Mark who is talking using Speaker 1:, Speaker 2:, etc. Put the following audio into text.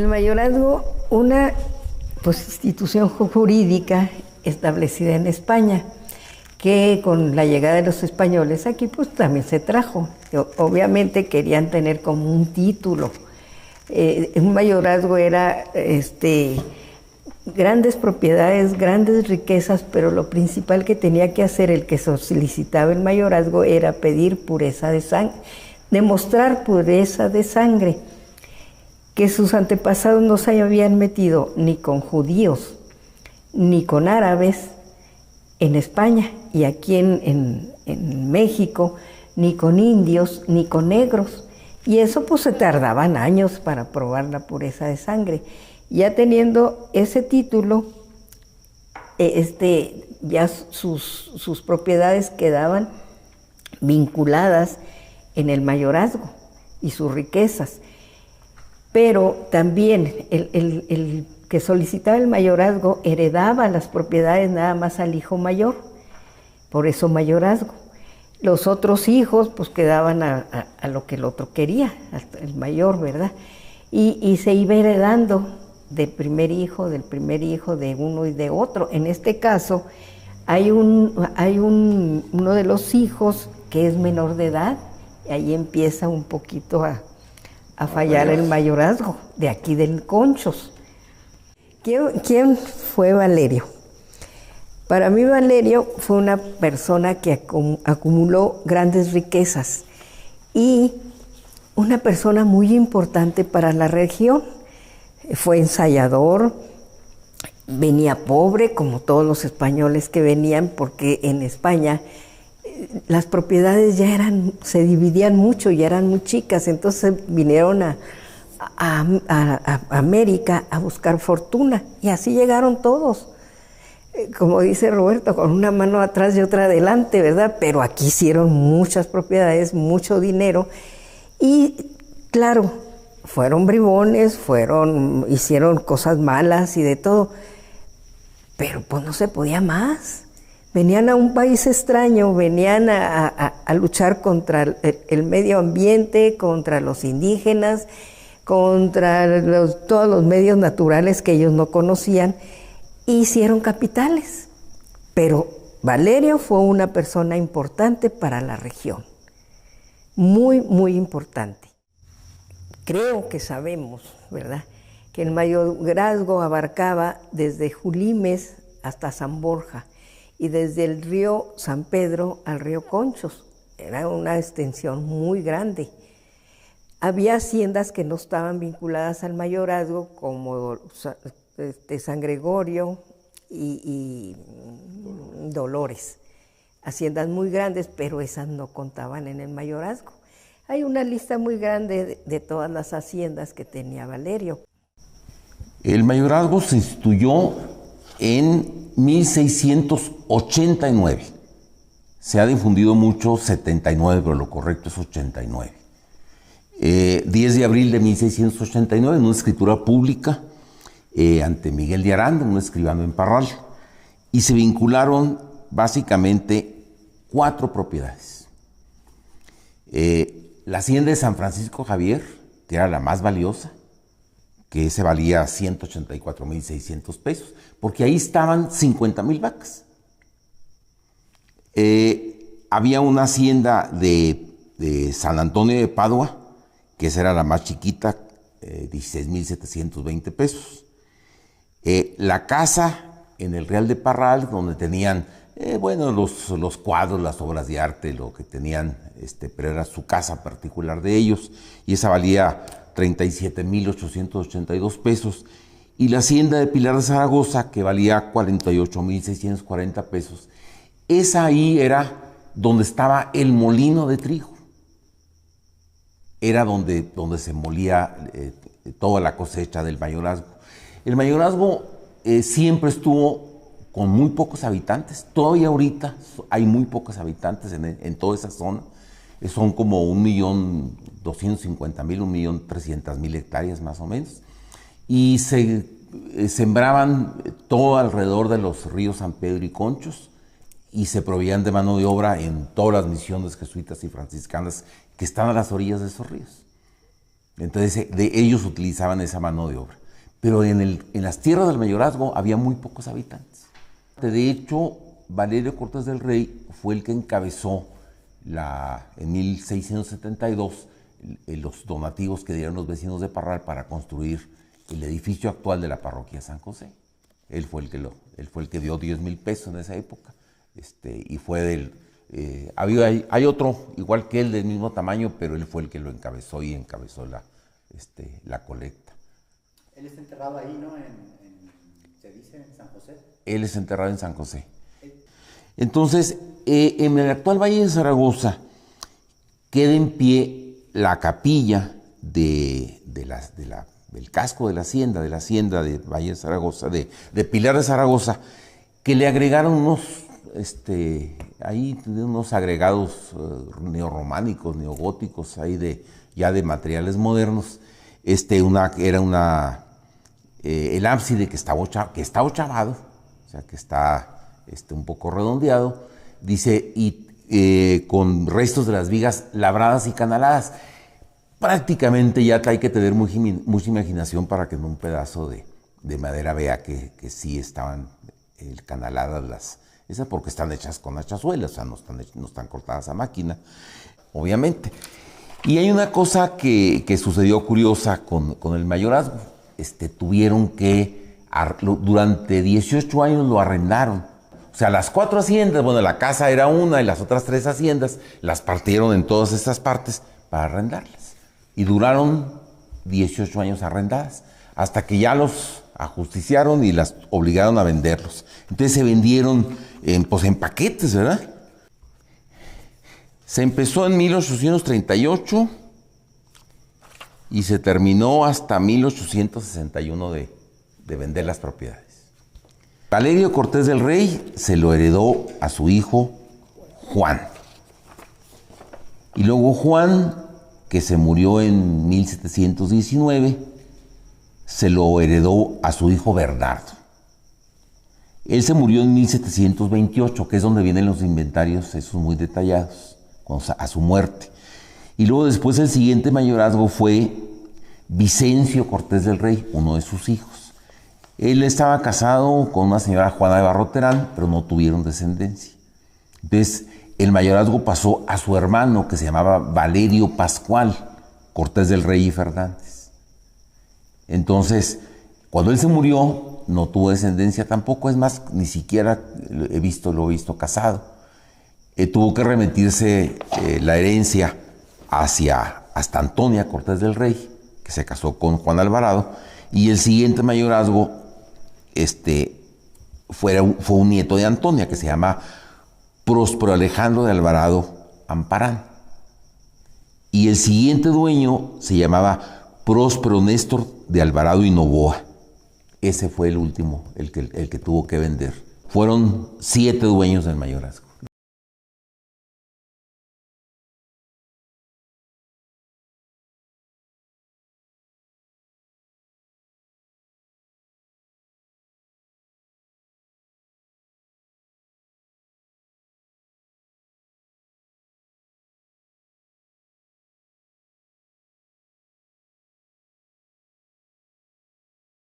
Speaker 1: El mayorazgo, una institución jurídica establecida en España, que con la llegada de los españoles aquí pues también se trajo. Obviamente querían tener como un título. Un mayorazgo era grandes propiedades, grandes riquezas, pero lo principal que tenía que hacer el que solicitaba el mayorazgo era pedir pureza de sangre, demostrar pureza de sangre, que sus antepasados no se habían metido ni con judíos, ni con árabes en España y aquí en México, ni con indios, ni con negros. Y eso pues se tardaban años para probar la pureza de sangre. Ya teniendo ese título, ya sus propiedades quedaban vinculadas en el mayorazgo y sus riquezas. Pero también el que solicitaba el mayorazgo heredaba las propiedades nada más al hijo mayor, por eso mayorazgo. Los otros hijos pues quedaban a lo que el otro quería, hasta el mayor, ¿verdad? Y se iba heredando del primer hijo, de uno y de otro. En este caso hay uno de los hijos que es menor de edad, y ahí empieza un poquito a fallar el mayorazgo, de aquí del Conchos. ¿Quién fue Valerio? Para mí Valerio fue una persona que acumuló grandes riquezas y una persona muy importante para la región. Fue ensayador, venía pobre como todos los españoles que venían, porque en España las propiedades se dividían mucho y eran muy chicas, entonces vinieron a América a buscar fortuna y así llegaron todos. Como dice Roberto, con una mano atrás y otra adelante, ¿verdad? Pero aquí hicieron muchas propiedades, mucho dinero y claro, fueron bribones, hicieron cosas malas y de todo, pero pues no se podía más. Venían a un país extraño, venían a luchar contra el medio ambiente, contra los indígenas, contra todos los medios naturales que ellos no conocían, e hicieron capitales. Pero Valerio fue una persona importante para la región, muy, muy importante. Creo que sabemos, ¿verdad?, que el mayorazgo abarcaba desde Julimes hasta San Borja, y desde el río San Pedro al río Conchos. Era una extensión muy grande. Había haciendas que no estaban vinculadas al mayorazgo, como San Gregorio y Dolores. Haciendas muy grandes, pero esas no contaban en el mayorazgo. Hay una lista muy grande de todas las haciendas que tenía Valerio.
Speaker 2: El mayorazgo se instituyó en 1689. Se ha difundido mucho 79, pero lo correcto es 89. 10 de abril de 1689, en una escritura pública ante Miguel de Aranda, un escribano en Parral, y se vincularon básicamente 4 propiedades. La hacienda de San Francisco Javier, que era la más valiosa, que ese valía 184,600 pesos, porque ahí estaban 50,000 vacas. Había una hacienda de San Antonio de Padua, que esa era la más chiquita, 16,720 pesos. La casa en el Real de Parral, donde tenían, los cuadros, las obras de arte, lo que tenían, pero era su casa particular de ellos, y esa valía 37,882 pesos, y la hacienda de Pilar de Zaragoza, que valía 48,640 pesos. Esa ahí era donde estaba el molino de trigo. Era donde se molía toda la cosecha del mayorazgo. El mayorazgo siempre estuvo con muy pocos habitantes. Todavía ahorita hay muy pocos habitantes en toda esa zona. Son como 1,250,000, 1,300,000 hectáreas más o menos. Y se sembraban todo alrededor de los ríos San Pedro y Conchos, y se proveían de mano de obra en todas las misiones jesuitas y franciscanas que están a las orillas de esos ríos. Entonces ellos utilizaban esa mano de obra. Pero en las tierras del mayorazgo había muy pocos habitantes. De hecho, Valerio Cortés del Rey fue el que encabezó en 1672 los donativos que dieron los vecinos de Parral para construir el edificio actual de la parroquia San José. Él fue el que dio 10,000 pesos en esa época. Y fue hay otro igual que él del mismo tamaño, pero él fue el que lo encabezó y encabezó la colecta.
Speaker 3: Él está enterrado ahí, ¿no? ¿Se dice en San José?
Speaker 2: Él es enterrado en San José. Entonces, en el actual Valle de Zaragoza queda en pie la capilla del casco de la hacienda de Valle de Zaragoza, de Pilar de Zaragoza, que le agregaron unos agregados neorrománicos, neogóticos, ahí ya de materiales modernos. El ábside que está ochavado, o sea, que está un poco redondeado, dice, y con restos de las vigas labradas y canaladas. Prácticamente ya hay que tener mucha imaginación para que en un pedazo de madera vea que sí estaban canaladas esas, porque están hechas con hachazuelas, o sea, no están cortadas a máquina, obviamente. Y hay una cosa que sucedió curiosa con el mayorazgo. Tuvieron que, durante 18 años lo arrendaron. O sea, las 4 haciendas, bueno, la casa era una y las otras 3 haciendas las partieron en todas estas partes para arrendarlas. Y duraron 18 años arrendadas, hasta que ya los ajusticiaron y las obligaron a venderlos. Entonces se vendieron en paquetes, ¿verdad? Se empezó en 1838 y se terminó hasta 1861 de vender las propiedades. Valerio Cortés del Rey se lo heredó a su hijo Juan. Y luego Juan, que se murió en 1719, se lo heredó a su hijo Bernardo. Él se murió en 1728, que es donde vienen los inventarios esos muy detallados, a su muerte. Y luego después el siguiente mayorazgo fue Vicencio Cortés del Rey, uno de sus hijos. Él estaba casado con una señora Juana de Barroterán, pero no tuvieron descendencia. Entonces, el mayorazgo pasó a su hermano, que se llamaba Valerio Pascual Cortés del Rey y Fernández. Entonces, cuando él se murió, no tuvo descendencia tampoco, es más, ni siquiera lo he visto casado. Tuvo que remitirse la herencia hasta Antonia Cortés del Rey, que se casó con Juan Alvarado, y el siguiente mayorazgo fue un nieto de Antonia, que se llama Próspero Alejandro de Alvarado Amparán. Y el siguiente dueño se llamaba Próspero Néstor de Alvarado y Novoa. Ese fue el último, el que tuvo que vender. Fueron 7 dueños del mayorazgo.